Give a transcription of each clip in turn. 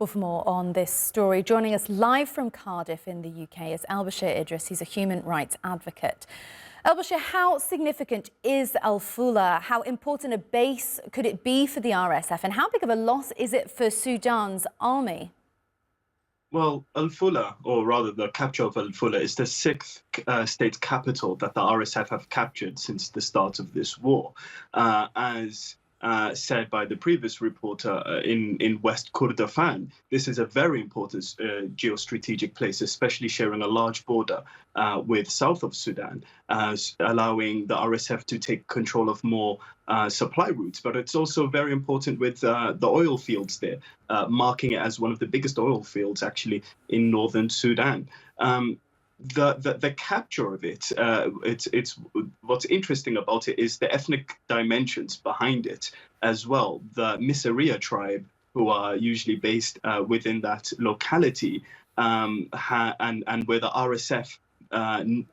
Well, for more on this story, joining us live from Cardiff in the UK is Elbashir Idris. He's a human rights advocate. Elbashir, how significant is Fula? How important a base could it be for the RSF? And how big of a loss is it for Sudan's army? Well, Fula, or rather the capture of Fula, is the sixth state capital that the RSF have captured since the start of this war. As said by the previous reporter in West Kordofan, this is a very important geostrategic place, especially sharing a large border with south of Sudan, allowing the RSF to take control of more supply routes. But it's also very important with the oil fields there, marking it as one of the biggest oil fields actually in northern Sudan. The capture of it, it's what's interesting about it is the ethnic dimensions behind it as well. The Miseria tribe, who are usually based within that locality, and where the RSF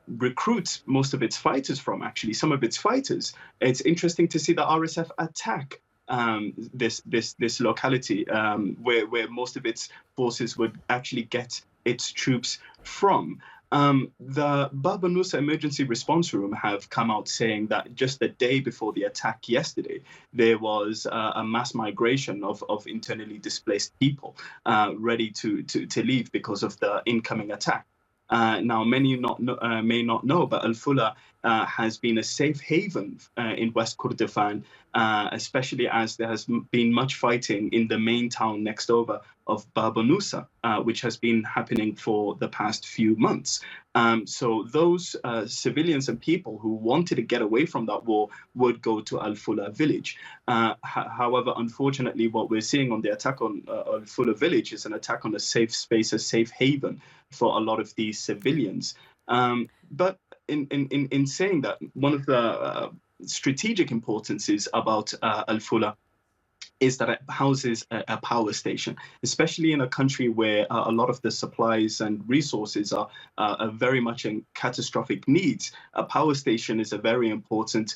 recruits most of its fighters from, actually, some of its fighters. It's interesting to see the RSF attack this locality where most of its forces would actually get its troops from. The Baba Nusa Emergency Response Room have come out saying that just the day before the attack yesterday, there was a mass migration of internally displaced people ready to leave because of the incoming attack. Now, many may not know, but Fula has been a safe haven in West Kordofan, especially as there has been much fighting in the main town next over of Baba Nusa, which has been happening for the past few months. So those civilians and people who wanted to get away from that war would go to Fula village. However, unfortunately, what we're seeing on the attack on Fula village is an attack on a safe space, a safe haven for a lot of these civilians. But in saying that, one of the strategic importances about Fula is that it houses a power station, especially in a country where a lot of the supplies and resources are very much in catastrophic needs. A power station is a very important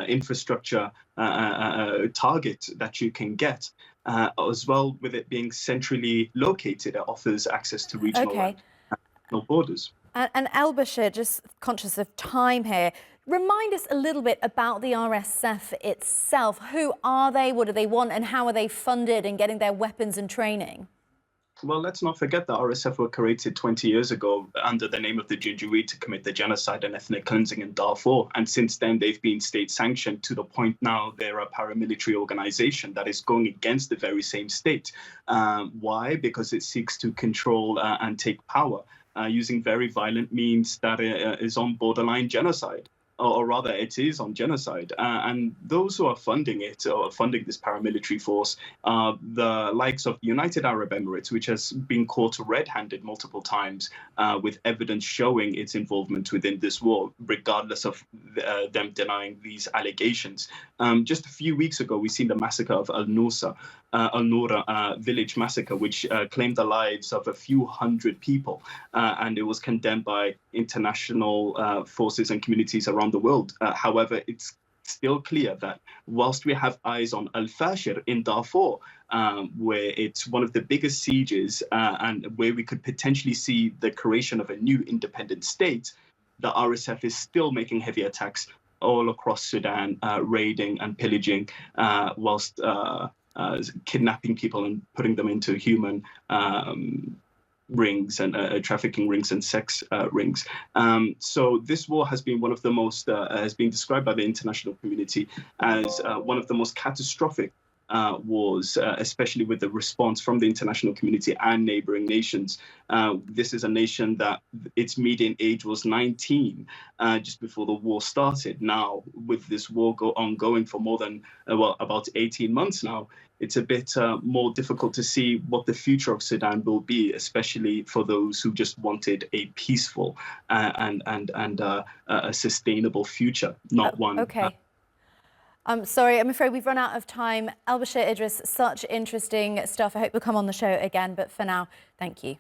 infrastructure target that you can get. As well, with it being centrally located, it offers access to regional and national borders. And Elbashir, just conscious of time here, remind us a little bit about the RSF itself. Who are they, what do they want, and how are they funded and getting their weapons and training? Well, let's not forget that RSF were created 20 years ago under the name of the Janjaweed to commit the genocide and ethnic cleansing in Darfur. And since then, they've been state sanctioned to the point now they're a paramilitary organization that is going against the very same state. Why? Because it seeks to control and take power using very violent means that is on borderline genocide. Or rather, it is on genocide. And those who are funding it, or funding this paramilitary force, are the likes of the United Arab Emirates, which has been caught red-handed multiple times with evidence showing its involvement within this war, regardless of them denying these allegations. Just a few weeks ago, we seen the massacre of Al-Noura village massacre, which claimed the lives of a few hundred people. And it was condemned by international forces and communities around the world. However, it's still clear that whilst we have eyes on Al-Fashir in Darfur, where it's one of the biggest sieges and where we could potentially see the creation of a new independent state, the RSF is still making heavy attacks all across Sudan, raiding and pillaging, whilst kidnapping people and putting them into human rings and trafficking rings and sex rings. So this war has been one of the most, has been described by the international community as one of the most catastrophic wars, especially with the response from the international community and neighboring nations. This is a nation that its median age was 19 just before the war started. Now, with this war ongoing for more than, well, about 18 months now, it's a bit more difficult to see what the future of Sudan will be, especially for those who just wanted a peaceful and a sustainable future, not one. Okay. I'm sorry, I'm afraid we've run out of time. Elbashir Idris, such interesting stuff. I hope you'll come on the show again, but for now, thank you.